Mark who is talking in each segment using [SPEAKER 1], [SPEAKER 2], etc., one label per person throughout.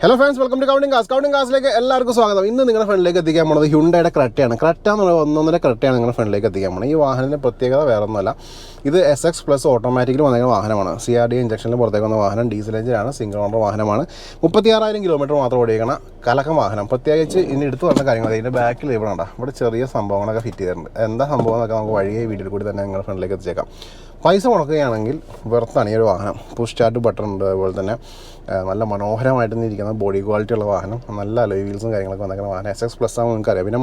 [SPEAKER 1] Hello friends, welcome to Counting Cars. Counting Cars like എല്ലാവർക്കും സ്വാഗതം. ഇന്ന് നിങ്ങളുടെ ഫ്രണ്ടിലേക്ക് എത്തിക്കാൻ പോകുന്നത് ഹ്യുണ്ടായുടെ ക്രെറ്റയാണ്. ക്രെറ്റ എന്ന് പറയുന്നത് ഒന്നൊന്നര ക്രെറ്റയാണ് നിങ്ങളുടെ ഫ്രണ്ടിലേക്ക് എത്തിക്കാൻ പോകുന്നത്. ഈ വാഹനത്തിൻ്റെ പ്രത്യേകത വേറെ ഒന്നുമല്ല. ഇത് SX പ്ലസ് ഓട്ടോമാറ്റിക്കലി വന്നിരിക്കുന്ന വാഹനമാണ്. CRD ഇഞ്ചക്ഷനിൽ പുറത്തേക്ക് വന്ന വാഹനം, ഡീസൽ എഞ്ചിനാണ്, സിംഗിൾ ഓണർ വാഹനമാണ്. 36,000 കിലോമീറ്റർ മാത്രം ഓടിയേക്കണ കലക്കം വാഹനം. പ്രത്യേകിച്ച് ഇനി എടുത്തു പറഞ്ഞ കാര്യങ്ങൾ ഇതിൻ്റെ ബാക്കിൽ ഇവിടെ ഉണ്ടാകും. ഇവിടെ ചെറിയ സംഭവങ്ങളൊക്കെ ഫിറ്റ് ചെയ്തിട്ടുണ്ട്. എന്താ സംഭവം എന്നൊക്കെ നമുക്ക് വഴിയെ വീഡിയോയിൽ കൂടി തന്നെ നിങ്ങളുടെ ഫ്രണ്ടിലേക്ക് എത്തിച്ചേക്കാം. പൈസ മുടക്കുകയാണെങ്കിൽ വെറുത്താണ് ഈ ഒരു വാഹനം. പുഷ് സ്റ്റാർട്ട് ബട്ടൺ ഉണ്ട്. അതുപോലെ തന്നെ നല്ല മനോഹരമായിട്ട് ഇരിക്കുന്ന ബോഡി ക്വാളിറ്റി ഉള്ള വാഹനം, നല്ല അലോയ് വീൽസും കാര്യങ്ങളൊക്കെ വന്നിരിക്കുന്ന വാഹനം. SX പ്ലസ് ആകുമ്പോൾ നിങ്ങൾക്കറിയാം. പിന്നെ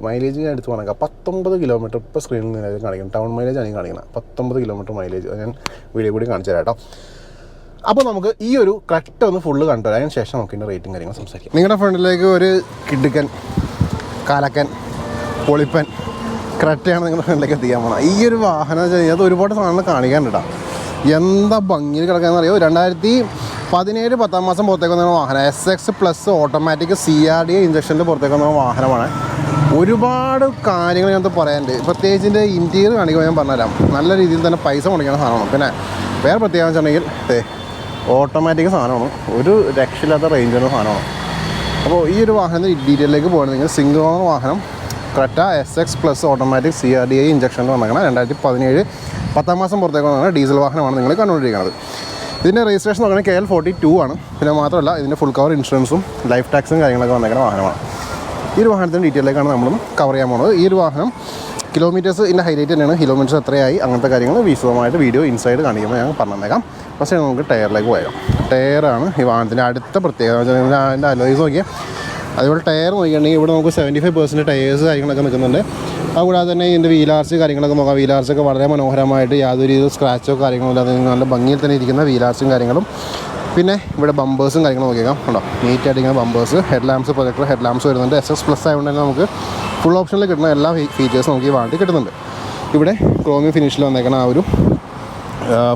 [SPEAKER 1] മൈലേജ് ഞാൻ എടുത്ത് പറഞ്ഞേക്കാം. 19 കിലോമീറ്റർ ഇപ്പോൾ സ്ക്രീനിൽ നിന്ന് കാണിക്കണം. ടൗൺ മൈലേജ് ആണ് കാണിക്കുന്നത്. 19 കിലോമീറ്റർ മൈലേജ് ഞാൻ വീഡിയോ കൂടി കാണിച്ചു തരാം കേട്ടോ. അപ്പോൾ നമുക്ക് ഈ ഒരു ക്രെറ്റ ഒന്ന് ഫുള്ള് കണ്ടു അതിന് ശേഷം നമുക്ക് ഇതിൻ്റെ റേറ്റും കാര്യങ്ങൾ സംസാരിക്കാം. നിങ്ങളുടെ ഫ്രണ്ടിലേക്ക് ഒരു കിടുക്കൻ, കാലക്കൻ, പൊളിപ്പൻ ക്രെറ്റയാണ് നിങ്ങളുടെ ഫ്രണ്ടിലേക്ക് എത്തിക്കാൻ പോകണം. ഈ ഒരു വാഹനം വെച്ച് കഴിഞ്ഞാൽ അത് ഒരുപാട് സാധനങ്ങൾ കാണിക്കാനുണ്ടാ. എന്താ ഭംഗിയിൽ കിടക്കാന്ന് അറിയോ. 2017 10 മാസം പുറത്തേക്ക് വന്ന വാഹനം. SX പ്ലസ് ഓട്ടോമാറ്റിക് CRD ഇഞ്ചക്ഷനിൽ പുറത്തേക്ക് വന്ന വാഹനമാണ്. ഒരുപാട് കാര്യങ്ങൾ ഞങ്ങൾക്ക് പറയാനുണ്ട്. പ്രത്യേകിച്ച് ഇതിൻ്റെ ഇൻറ്റീരിയർ കാണിക്കുമ്പോൾ ഞാൻ പറഞ്ഞുതരാം. നല്ല രീതിയിൽ തന്നെ പൈസ മുടക്കുന്ന സാധനമാണ്. പിന്നെ വേറെ പ്രത്യേകത വെച്ചിട്ടുണ്ടെങ്കിൽ ഓട്ടോമാറ്റിക് സാധനമാണ്. ഒരു രക്ഷയില്ലാത്ത റേഞ്ചുള്ള സാധനമാണ്. അപ്പോൾ ഈ ഒരു വാഹനത്തിൻ്റെ ഡീറ്റെയിലേക്ക് പോകുകയാണെങ്കിൽ സിംഗിൾ ഓണർ വാഹനം Creta SX plus automatic CRD ഇഞ്ചക്ഷനിൽ വന്നേക്കണം. 2017 10 മാസം പുറത്തേക്ക് വന്ന ഡീസൽ വാഹനമാണ് നിങ്ങൾ കണ്ടുകൊണ്ടിരിക്കുന്നത്. ഇതിൻ്റെ രജിസ്ട്രേഷൻ നോക്കുകയാണെങ്കിൽ KL 42 ആണ്. പിന്നെ മാത്രമല്ല ഇതിൻ്റെ ഫുൾ കവർ ഇൻഷുറൻസും ലൈഫ് ടാക്സും കാര്യങ്ങളൊക്കെ വന്നേക്കുന്ന വാഹനമാണ്. ഈ ഒരു വാഹനത്തിൻ്റെ ഡീറ്റെയിലേക്കാണ് നമ്മളും കവർ ചെയ്യാൻ പോകുന്നത്. ഈ ഒരു വാഹനം കിലോമീറ്റേഴ്സ് ഇതിൻ്റെ ഹൈലൈറ്റ് തന്നെയാണ്. കിലോമീറ്റേഴ്സ് എത്രയായി അങ്ങനത്തെ കാര്യങ്ങൾ വിശദമായിട്ട് വീഡിയോ ഇൻസൈഡ് കാണിക്കുമ്പോൾ ഞാൻ പറഞ്ഞേക്കാം. പക്ഷേ നമുക്ക് ടയറിലേക്ക് പോയാം. ടയറാണ് ഈ വാഹനത്തിൻ്റെ അടുത്ത പ്രത്യേകത. അതിൻ്റെ അലോയ്സ് നോക്കിയാൽ അതുപോലെ ടയർ നോക്കിയിട്ടുണ്ടെങ്കിൽ ഇവിടെ നമുക്ക് 75% ടയേഴ്സ് കാര്യങ്ങളൊക്കെ നിൽക്കുന്നുണ്ട്. അതുകൂടാതെ തന്നെ ഇതിൻ്റെ വീലാർച്ച് കാര്യങ്ങളൊക്കെ നോക്കാം. വീലാർച്ചൊക്കെ വളരെ മനോഹരമായിട്ട് യാതൊരു രീതിയിൽ സ്ക്രാച്ചോ കാര്യങ്ങളോ ഇല്ലാതെ നല്ല ഭംഗിയിൽ തന്നെ ഇരിക്കുന്ന വീലാർച്ചും കാര്യങ്ങളും. പിന്നെ ഇവിടെ ബമ്പേഴ്സും കാര്യങ്ങളും നോക്കിയേക്കാം. ഉണ്ടോ, നീറ്റായിട്ടിരിക്കുന്ന bumpers. Head lamps, projector head lamps വരുന്നുണ്ട്. SX പ്ലസ് ആയതുകൊണ്ട് തന്നെ നമുക്ക് ഫുൾ ഓപ്ഷനിൽ കിട്ടുന്ന എല്ലാ ഫീച്ചേഴ്സും നമുക്ക് ഈ വാഹനത്തിൽ കിട്ടുന്നുണ്ട്. ഇവിടെ ക്രോമിയം ഫിനിഷിൽ വന്നേക്കുന്ന ആ ഒരു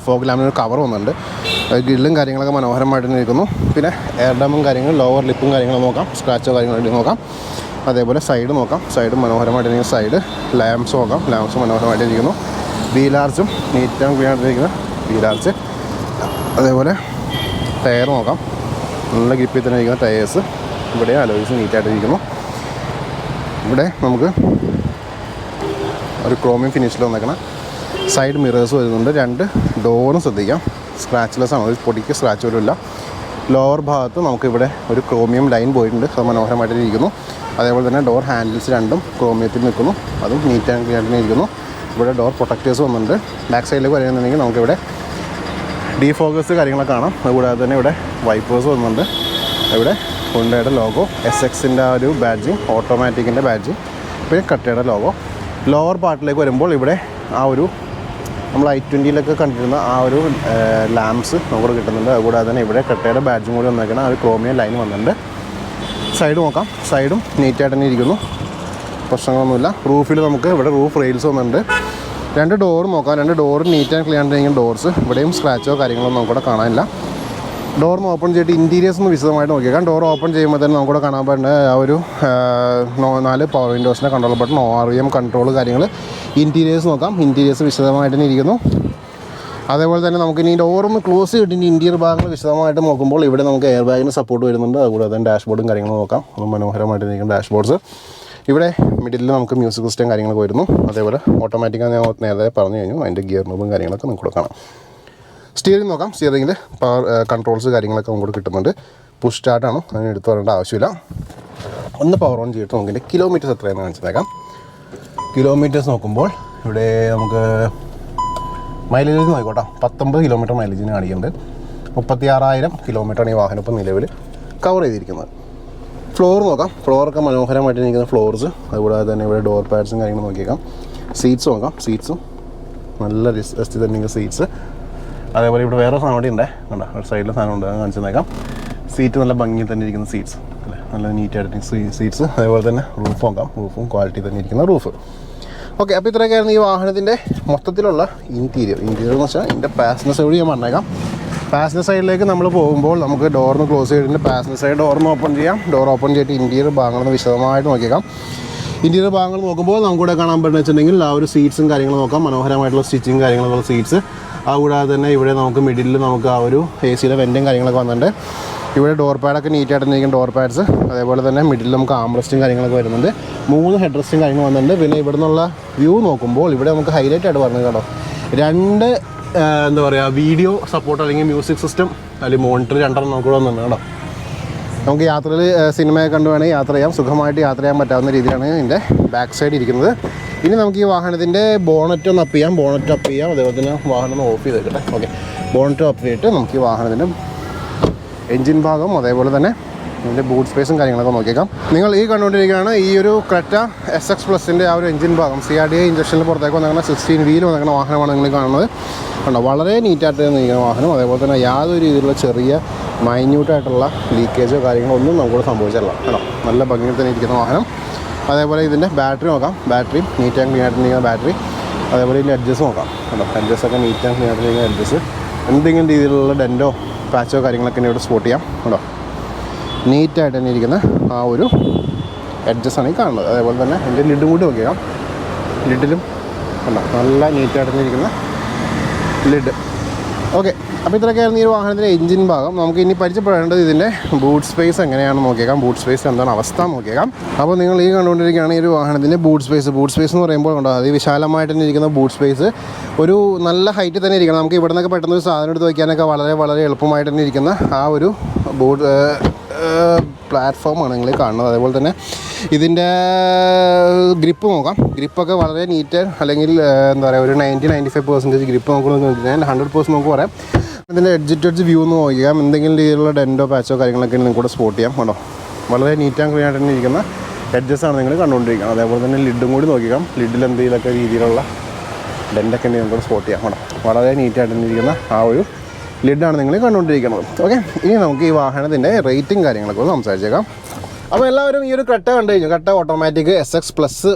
[SPEAKER 1] ഫോഗ് ലാമ്പിന് കവർ വന്നിട്ടുണ്ട്. ഗ്രില്ലും കാര്യങ്ങളൊക്കെ മനോഹരമായിട്ട് നിൽക്കുന്നു. പിന്നെ എയർ ഡാമും കാര്യങ്ങളും ലോവർ ലിപ്പും കാര്യങ്ങളും നോക്കാം. സ്ക്രാച്ചോ കാര്യങ്ങളായിട്ട് നോക്കാം. അതേപോലെ സൈഡ് നോക്കാം. സൈഡ് മനോഹരമായിട്ടിരിക്കുന്ന സൈഡ്. ലാംപ്സ് നോക്കാം. ലാംപ്സ് മനോഹരമായിട്ടിരിക്കുന്നു. വീലാർച്ചും നീറ്റ് ആൻഡ് ക്ലീൻ ആയിട്ടിരിക്കുന്ന വീലാർച്ച്. അതേപോലെ ടയർ നോക്കാം. നല്ല ഗ്രിപ്പിൽ തന്നെ ഇരിക്കുന്ന ടയേഴ്സ്. ഇവിടെ അലോയ്സ് നീറ്റായിട്ടിരിക്കുന്നു. ഇവിടെ നമുക്ക് ഒരു ക്രോമിയം ഫിനിഷിൽ വന്നേക്കണം. സൈഡ് മിറേഴ്സ് വരുന്നുണ്ട്. 2 ഡോറും ശ്രദ്ധിക്കാം. സ്ക്രാച്ച്ലെസ് ആണ്. ഒരു പൊടിക്ക് സ്ക്രാച്ച് പോലും ഇല്ല. ലോവർ ഭാഗത്ത് നമുക്കിവിടെ ഒരു ക്രോമിയം ലൈൻ പോയിട്ടുണ്ട്. അത് മനോഹരമായിട്ടിരിക്കുന്നു. അതേപോലെ തന്നെ ഡോർ ഹാൻഡിൽസ് 2ഉം ക്രോമിയത്തിൽ നിൽക്കുന്നു. അതും നീറ്റ് ആൻഡ് ക്ലീൻ ആയിട്ട് ഇരിക്കുന്നു. ഇവിടെ ഡോർ പ്രൊട്ടക്റ്റേഴ്സ് വന്നിട്ടുണ്ട്. ബാക്ക് സൈഡിലേക്ക് വരുന്നുണ്ടെങ്കിൽ നമുക്കിവിടെ ഡീഫോക്കസ് കാര്യങ്ങളൊക്കെ കാണാം. അതുകൂടാതെ തന്നെ ഇവിടെ വൈപ്പേഴ്സ് വന്നിട്ടുണ്ട്. ഇവിടെ ഹുണ്ടായുടെ ലോഗോ, SXൻ്റെ ആ ഒരു ബാഡ്ജിങ്, ഓട്ടോമാറ്റിക്കിൻ്റെ ബാഡ്ജിങ്, പിന്നെ ക്രെറ്റയുടെ ലോഗോ. ലോവർ പാർട്ടിലേക്ക് വരുമ്പോൾ ഇവിടെ ആ ഒരു നമ്മൾ I20 കണ്ടിരുന്ന ആ ഒരു ലാംപ്സ് നമുക്ക് കിട്ടുന്നുണ്ട്. അതുകൂടാതെ തന്നെ ഇവിടെ ക്രെറ്റയുടെ ബാഡ്ജും കൂടി വന്നേക്കണം. ആ ഒരു ക്രോമിയം ലൈൻ വന്നിട്ടുണ്ട്. സൈഡ് നോക്കാം. സൈഡും നീറ്റായിട്ട് തന്നെ ഇരിക്കുന്നു. പ്രശ്നങ്ങളൊന്നുമില്ല. റൂഫിൽ നമുക്ക് ഇവിടെ റൂഫ് റെയിൽസ് വന്നിട്ടുണ്ട്. 2 ഡോർ നോക്കാം. 2 ഡോർ നീറ്റ് ആൻഡ് ക്ലീൻ ആയിട്ടിരിക്കുന്ന ഡോർസ്. ഇവിടെയും സ്ക്രാച്ചോ കാര്യങ്ങളോ നമുക്കിവിടെ കാണാനില്ല. ഡോറിന് ഓപ്പൺ ചെയ്തിട്ട് ഇൻറ്റീരിയേഴ്സ് ഒന്ന് വിശദമായിട്ട് നോക്കിയേക്കാം. ഡോർ ഓപ്പൺ ചെയ്യുമ്പോൾ തന്നെ നമുക്കിവിടെ കാണാൻ പറ്റുന്ന ആ ഒരു 4 പവർ വിൻഡോസിൻ്റെ കൺട്രോൾ ബട്ടൺ, ORVM കൺട്രോൾ കാര്യങ്ങൾ. ഇൻറ്റീരിയേഴ്സ് നോക്കാം. ഇൻറ്റീരിയേഴ്സ് വിശദമായിട്ട് തന്നെ ഇരിക്കുന്നു. അതേപോലെ തന്നെ നമുക്ക് ഇനി ഡോറൊന്ന് ക്ലോസ് ചെയ്തിട്ട് ഇൻറ്റീരിയർ ഭാഗങ്ങൾ വിശദമായിട്ട് നോക്കുമ്പോൾ ഇവിടെ നമുക്ക് എയർ ബാഗിന് സപ്പോർട്ട് വരുന്നുണ്ട്. അതുകൂടാതെ തന്നെ ഡാഷ്ബോർഡും കാര്യങ്ങളും നോക്കാം. അത് മനോഹരമായിട്ട് ഇരിക്കുന്ന ഡാഷ്ബോർഡ്സ്. ഇവിടെ മിഡിലിൽ നമുക്ക് മ്യൂസിക് സിസ്റ്റം കാര്യങ്ങളൊക്കെ വരുന്നു. അതേപോലെ ഓട്ടോമാറ്റിക്കാണ് ഞാൻ നേരത്തെ പറഞ്ഞു കഴിഞ്ഞു. അതിൻ്റെ ഗിയർ നോബും കാര്യങ്ങളൊക്കെ നമുക്ക് കാണാം. സ്റ്റിയറിംഗ് നോക്കാം. സ്റ്റിയറിംഗിൽ പവർ കൺട്രോൾസ് കാര്യങ്ങളൊക്കെ നമുക്ക് കിട്ടുന്നുണ്ട്. പുഷ് സ്റ്റാർട്ടാണ്, അതിന് എടുത്ത് പറയേണ്ട ആവശ്യമില്ല. ഒന്ന് പവർ ഓൺ ചെയ്തിട്ട് നമുക്കിൻ്റെ കിലോമീറ്റേഴ്സ് എത്രയാണെന്ന് കാണിച്ചേക്കാം. കിലോമീറ്റേഴ്സ് നോക്കുമ്പോൾ ഇവിടെ നമുക്ക് മൈലേജ് നോക്കിക്കോട്ടെ. 19 കിലോമീറ്റർ മൈലേജിന് കാണിക്കുന്നുണ്ട്. 36,000 കിലോമീറ്ററാണ് ഈ വാഹനം ഇപ്പോൾ നിലവിൽ കവർ ചെയ്തിരിക്കുന്നത്. ഫ്ലോർ നോക്കാം. ഫ്ലോറൊക്കെ മനോഹരമായിട്ട് നിൽക്കുന്ന ഫ്ലോർസ്. അതുകൂടാതെ തന്നെ ഇവിടെ ഡോർ പാഡ്സും കാര്യങ്ങളും നോക്കിയേക്കാം. സീറ്റ്സ് നോക്കാം. സീറ്റ്സും നല്ല രസത്തിൽ തന്നെ സീറ്റ്സ്. അതേപോലെ ഇവിടെ വേറെ സാധനം കൂടി ഉണ്ടേ. കണ്ടോ, ഒരു സൈഡിലെ സാധനം ഉണ്ട്, കാണിച്ചു തന്നേക്കാം. സീറ്റ് നല്ല ഭംഗിയിൽ തന്നെ ഇരിക്കുന്ന സീറ്റ്സ് അല്ലേ, നല്ല നീറ്റായിട്ട് സീറ്റ്സ്. അതേപോലെ തന്നെ റൂഫ് നോക്കാം. റൂഫും ക്വാളിറ്റി തന്നെ ഇരിക്കുന്ന റൂഫ്. ഓക്കെ, അപ്പോൾ ഇത്രയൊക്കെയായിരുന്നു ഈ വാഹനത്തിൻ്റെ മൊത്തത്തിലുള്ള ഇൻറ്റീരിയർ എന്ന് വെച്ചാൽ ഇതിൻ്റെ പാസഞ്ചർ സൈഡ് ഞാൻ പറഞ്ഞേക്കാം. പാസഞ്ചർ സൈഡിലേക്ക് നമ്മൾ പോകുമ്പോൾ നമുക്ക് ഡോറിന് ക്ലോസ് ചെയ്തിട്ട് പാസഞ്ചർ സൈഡ് ഡോറിന് ഓപ്പൺ ചെയ്യാം. ഡോർ ഓപ്പൺ ചെയ്തിട്ട് ഇൻറ്റീരിയർ ഭാഗങ്ങളൊന്ന് വിശദമായിട്ട് നോക്കിയേക്കാം. ഇൻറ്റീരിയർ ഭാഗങ്ങൾ നോക്കുമ്പോൾ നമുക്കിവിടെ കാണാൻ പറ്റുന്ന വെച്ചിട്ടുണ്ടെങ്കിൽ ആ ഒരു സീറ്റ്സും കാര്യങ്ങളും നോക്കാം. മനോഹരമായിട്ടുള്ള സ്റ്റിച്ചിങ് കാര്യങ്ങളുള്ള സീറ്റ്സ്. അതുകൂടാതെ തന്നെ ഇവിടെ നമുക്ക് മിഡിലിൽ നമുക്ക് ആ ഒരു AC യുടെ വെൻറ്റും കാര്യങ്ങളൊക്കെ വന്നിട്ടുണ്ട്. ഇവിടെ ഡോർ പാഡൊക്കെ നീറ്റായിട്ട് ഇരിക്കുന്ന ഡോർ പാഡ്സ്. അതേപോലെ തന്നെ മിഡിൽ നമുക്ക് ആംറസ്റ്റും കാര്യങ്ങളൊക്കെ വരുന്നുണ്ട്. 3 ഹെഡ് റെസ്റ്റും കാര്യങ്ങൾ വന്നിട്ടുണ്ട്. പിന്നെ ഇവിടെ നിന്നുള്ള വ്യൂ നോക്കുമ്പോൾ ഇവിടെ നമുക്ക് ഹൈലൈറ്റ് ആയിട്ട് പറഞ്ഞത് കേട്ടോ, 2 എന്താ പറയുക വീഡിയോ സപ്പോർട്ട് അല്ലെങ്കിൽ മ്യൂസിക് സിസ്റ്റം അല്ലെങ്കിൽ മോണിറ്റർ 2 നമുക്ക് വന്നിട്ടുണ്ട് കേട്ടോ. നമുക്ക് യാത്രയിൽ സിനിമയൊക്കെ കണ്ടു വേണമെങ്കിൽ യാത്ര ചെയ്യാം, സുഖമായിട്ട് യാത്ര ചെയ്യാൻ പറ്റാവുന്ന രീതിയിലാണ് ഇതിൻ്റെ ബാക്ക് സൈഡ് ഇരിക്കുന്നത്. ഇനി നമുക്ക് ഈ വാഹനത്തിൻ്റെ ബോണറ്റ് ഒന്ന് അപ്പ് ചെയ്യാം. അതേപോലെ തന്നെ വാഹനം ഒന്ന് ഓഫ് ചെയ്തേക്കട്ടെ. ഓക്കെ, ബോണറ്റ് അപ്പ് ചെയ്തിട്ട് നമുക്ക് ഈ വാഹനത്തിൻ്റെ എൻജിൻ ഭാഗം അതേപോലെ തന്നെ ഇതിൻ്റെ ബൂട്ട് സ്പേസും കാര്യങ്ങളൊക്കെ നോക്കിയേക്കാം. നിങ്ങൾ ഈ കണ്ടുകൊണ്ടിരിക്കുകയാണ് ഈ ഒരു ക്രെറ്റ SX പ്ലസിൻ്റെ ആ ഒരു എൻജിൻ ഭാഗം. CRDI ഇഞ്ചക്ഷനിൽ പുറത്തേക്ക് വന്നിരിക്കുന്ന 16 വീൽ വന്നിരിക്കുന്ന വാഹനമാണ് നിങ്ങൾ കാണുന്നത്. കണ്ടോ, വളരെ നീറ്റായിട്ട് നിൽക്കുന്ന വാഹനം. അതേപോലെ തന്നെ യാതൊരു രീതിയിലുള്ള ചെറിയ മൈന്യൂട്ടായിട്ടുള്ള ലീക്കേജോ കാര്യങ്ങളോ ഒന്നും നമുക്കിവിടെ സംഭവിച്ചില്ല കേട്ടോ. നല്ല ഭംഗിയിൽ തന്നെ ഇരിക്കുന്ന വാഹനം. അതേപോലെ ഇതിൻ്റെ ബാറ്ററി നോക്കാം. ബാറ്ററിയും നീറ്റ് ആൻഡ് ക്ലീൻ ആയിട്ടിരിക്കുന്ന ബാറ്ററി. അതേപോലെ ഇതിൻ്റെ എഡ്ജസ് നോക്കാം കേട്ടോ. എഡ്ജസൊക്കെ നീറ്റ് ആൻഡ് ക്ലീൻ ആയിട്ടിരിക്കുന്ന എഡ്ജസ്. എന്തെങ്കിലും രീതിയിലുള്ള ഡെൻറ്റോ പാച്ചോ കാര്യങ്ങളൊക്കെ ഇവിടെ സ്പോട്ട് ചെയ്യാം കേട്ടോ. നീറ്റായിട്ട് തന്നെ ഇരിക്കുന്ന ആ ഒരു എഡ്ജസ്സാണ് ഈ കാണുന്നത്. അതേപോലെ തന്നെ എൻ്റെ ലിഡും കൂടി നോക്കിയേക്കാം. ലിഡിലും കണ്ടോ നല്ല നീറ്റായിട്ട് തന്നെ ഇരിക്കുന്ന ലിഡ്. ഓക്കെ, അപ്പോൾ ഇത്രയൊക്കെയായിരുന്നു ഈ ഒരു വാഹനത്തിൻ്റെ എഞ്ചിൻ ഭാഗം. നമുക്ക് ഇനി പരിചയപ്പെടേണ്ടത് ഇതിൻ്റെ ബൂട്ട് സ്പേസ് എങ്ങനെയാണെന്ന് നോക്കിയേക്കാം. ബൂട്ട് സ്പേസ് എന്താണ് അവസ്ഥ നോക്കിയേക്കാം. അപ്പോൾ നിങ്ങൾ ഈ കണ്ടുകൊണ്ടിരിക്കുകയാണ് ഈ ഒരു വാഹനത്തിൻ്റെ ബൂട്ട് സ്പേസ് എന്ന് പറയുമ്പോൾ കണ്ടോ അതിവിശാലമായിട്ട് തന്നെ ഇരിക്കുന്ന ബൂട്ട് സ്പേസ്. ഒരു നല്ല ഹൈറ്റിൽ തന്നെ ഇരിക്കണം. നമുക്ക് ഇവിടെ നിന്നൊക്കെ പെട്ടെന്ന് ഒരു സാധനം എടുത്ത് വയ്ക്കാനൊക്കെ വളരെ എളുപ്പമായിട്ട് തന്നെ ഇരിക്കുന്ന ആ ഒരു പ്ലാറ്റ്ഫോമാണ് നിങ്ങൾ കാണുന്നത്. അതേപോലെ തന്നെ ഇതിൻ്റെ ഗ്രിപ്പ് നോക്കാം. ഗ്രിപ്പൊക്കെ വളരെ നീറ്റ്, അല്ലെങ്കിൽ എന്താ പറയുക ഒരു 90-95% ഗ്രിപ്പ് നോക്കണമെന്ന് 100% നമുക്ക് പറയാം. ഇതിൻ്റെ എഡ്ജ് ടു എഡ്ജ് വ്യൂ ഒന്ന് നോക്കിയാൽ എന്തെങ്കിലും രീതിയിലുള്ള ഡെൻറ്റോ പാച്ചോ കാര്യങ്ങളൊക്കെ നിങ്ങൾക്ക് കൂടെ സ്പോട്ട് ചെയ്യാം കേട്ടോ. വളരെ നീറ്റ് ആൻഡ് ക്ലീൻ ആയിട്ട് തന്നെ ഇരിക്കുന്ന എഡ്ജസ്സാണ് നിങ്ങൾ കണ്ടുകൊണ്ടിരിക്കുന്നത്. അതേപോലെ തന്നെ ലിഡും കൂടി നോക്കിക്കാം. ലിഡിൽ എന്തെങ്കിലുമൊക്കെ രീതിയിലുള്ള ഡെൻറ്റൊക്കെ ഉണ്ടെങ്കിൽ നമുക്ക് സ്പോട്ട് ചെയ്യാം കേട്ടോ. വളരെ നീറ്റായിട്ട് തന്നെ ഇരിക്കുന്ന ആ ഒരു ലിഡാണ് നിങ്ങൾ കണ്ടുകൊണ്ടിരിക്കുന്നത്. ഓക്കെ, ഇനി നമുക്ക് ഈ വാഹനത്തിൻ്റെ റേറ്റും കാര്യങ്ങളൊക്കെ ഒന്ന് സംസാരിച്ചേക്കാം. അപ്പോൾ എല്ലാവരും ഈ ഒരു ക്രെറ്റ കണ്ടു കഴിഞ്ഞു. Creta automatic SX plus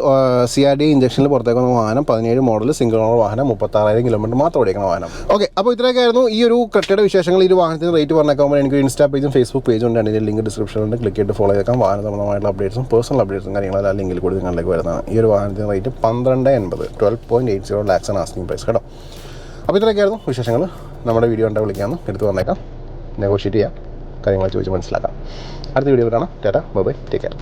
[SPEAKER 1] CRDI ഇഞ്ചക്ഷനിൽ പുറത്തേക്ക് വന്ന വാഹനം, 17 മോഡൽ സിംഗിൾ ഓണർ വാഹനം, 36,000 കിലോമീറ്റർ മാത്രം ഓടിക്കുന്ന വാഹനം. ഓക്കെ, അപ്പോൾ ഇത്രയൊക്കെ ആയിരുന്നു ഈ ഒരു ക്രെറ്റയുടെ വിശേഷങ്ങൾ. ഈ ഒരു വാഹനത്തിന് റേറ്റ് പറഞ്ഞേക്കുമ്പോൾ എനിക്ക് ഇൻസ്റ്റാ പേജും ഫേസ്ബുക്ക് പേജും ഉണ്ട്. അതിൻ്റെ ലിങ്ക് ഡിസ്ക്രിപ്ഷനിൽ ക്ലിക്ക് ചെയ്തിട്ട് ഫോളോ ചെയ്തേക്കാം. വാഹന സംബന്ധമായിട്ടുള്ള അപ്ഡേറ്റ്സും പേഴ്സണൽ അപ്ഡേറ്റ്സും കാര്യങ്ങളെല്ലാം ലിങ്കിൽ കൂടി നിങ്ങളിലേക്ക് വരുന്നതാണ്. ഈ ഒരു വാഹനത്തിന് റേറ്റ് 12.80 12.80 lakhs ആസ്കിംഗ് പ്രൈസ് കേട്ടോ. അപ്പോൾ ഇത്രയൊക്കെയായിരുന്നു വിശേഷങ്ങൾ. നമ്മുടെ വീഡിയോ ഉണ്ടായി വിളിക്കാമെന്ന് എടുത്ത് പറഞ്ഞേക്കാം. നെഗോഷിയേറ്റ് ചെയ്യാം, കാര്യങ്ങൾ ചോദിച്ച് മനസ്സിലാക്കാം. അടുത്ത വീഡിയോ കാണാം. ടാറ്റാ, ബൈ, ടേക്ക് കെയർ.